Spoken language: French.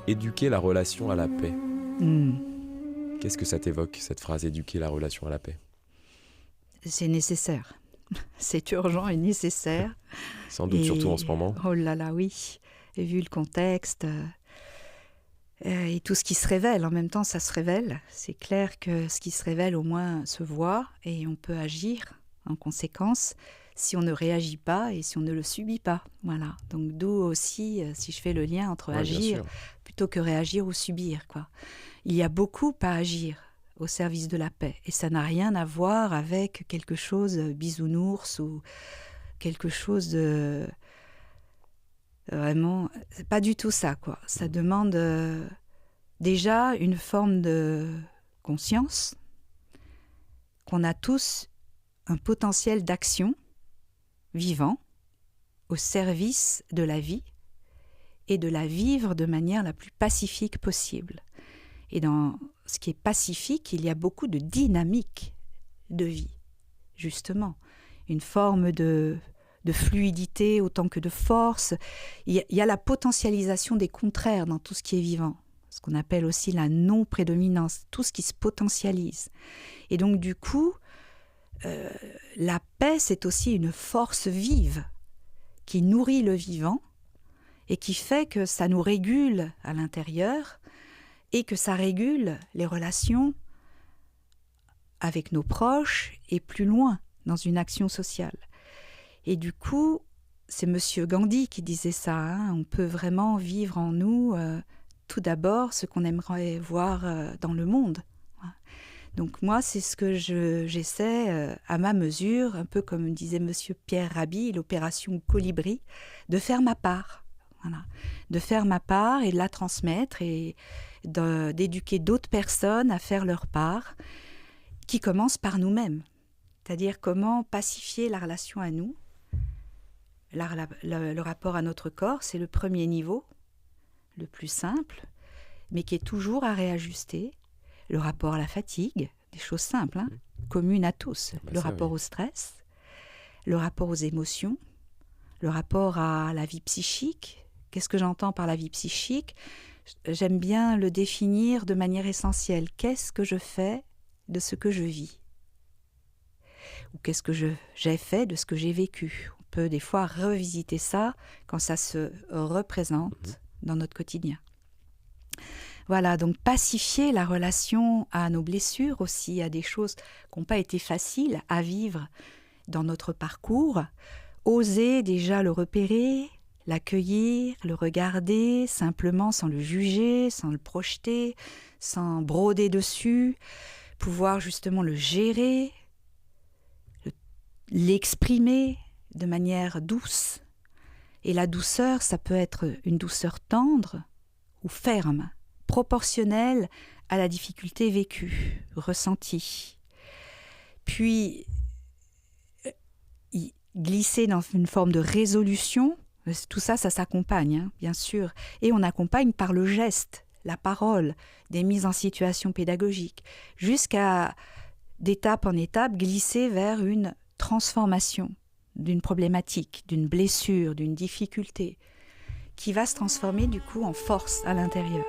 Éduquer la relation à la paix. Hmm. Qu'est-ce que ça t'évoque, cette phrase, éduquer la relation à la paix? C'est nécessaire. C'est urgent et nécessaire. Sans doute, surtout en ce Et moment. oh là là, oui. Et vu le contexte et tout ce qui se révèle, en même temps, ça se révèle. C'est clair que ce qui se révèle, au moins, se voit et on peut agir en conséquence si on ne réagit pas et si on ne le subit pas. Voilà. Donc d'où aussi, si je fais le lien entre Ouais, bien agir sûr. plutôt que réagir ou subir, quoi. Il y a beaucoup à agir au service de la paix. Et ça n'a rien à voir avec quelque chose bisounours ou quelque chose de vraiment... C'est pas du tout ça, quoi. Ça demande déjà une forme de conscience qu'on a tous un potentiel d'action vivant au service de la vie et de la vivre de manière la plus pacifique possible. Et dans ce qui est pacifique, il y a beaucoup de dynamique de vie, justement. Une forme de fluidité autant que de force. Il y a la potentialisation des contraires dans tout ce qui est vivant, ce qu'on appelle aussi la non-prédominance, tout ce qui se potentialise. Et donc, du coup, la paix, c'est aussi une force vive qui nourrit le vivant et qui fait que ça nous régule à l'intérieur et que ça régule les relations avec nos proches et plus loin dans une action sociale. Et du coup, c'est Monsieur Gandhi qui disait ça, hein, on peut vraiment vivre en nous tout d'abord ce qu'on aimerait voir dans le monde. Donc moi, c'est ce que j'essaie à ma mesure, un peu comme disait Monsieur Pierre Rabhi, l'opération Colibri, de faire ma part. Voilà. De faire ma part et de la transmettre et d'éduquer d'autres personnes à faire leur part, qui commence par nous-mêmes. C'est-à-dire comment pacifier la relation à nous. Le rapport à notre corps, c'est le premier niveau, le plus simple, mais qui est toujours à réajuster. Le rapport à la fatigue, des choses simples, hein, communes à tous. Le rapport au stress, le rapport aux émotions, le rapport à la vie psychique. Qu'est-ce que j'entends par la vie psychique ? J'aime bien le définir de manière essentielle. Qu'est-ce que je fais de ce que je vis ? Ou qu'est-ce que j'ai fait de ce que j'ai vécu ? On peut des fois revisiter ça quand ça se représente dans notre quotidien. Voilà, donc pacifier la relation à nos blessures aussi, à des choses qui n'ont pas été faciles à vivre dans notre parcours. Oser déjà le repérer, l'accueillir, le regarder simplement sans le juger, sans le projeter, sans broder dessus, pouvoir justement le gérer, l'exprimer de manière douce. Et la douceur, ça peut être une douceur tendre ou ferme, proportionnelle à la difficulté vécue, ressentie. Puis, glisser dans une forme de résolution, tout ça, ça s'accompagne, hein, bien sûr. Et on accompagne par le geste, la parole, des mises en situation pédagogiques, jusqu'à, d'étape en étape, glisser vers une transformation d'une problématique, d'une blessure, d'une difficulté, qui va se transformer du coup en force à l'intérieur.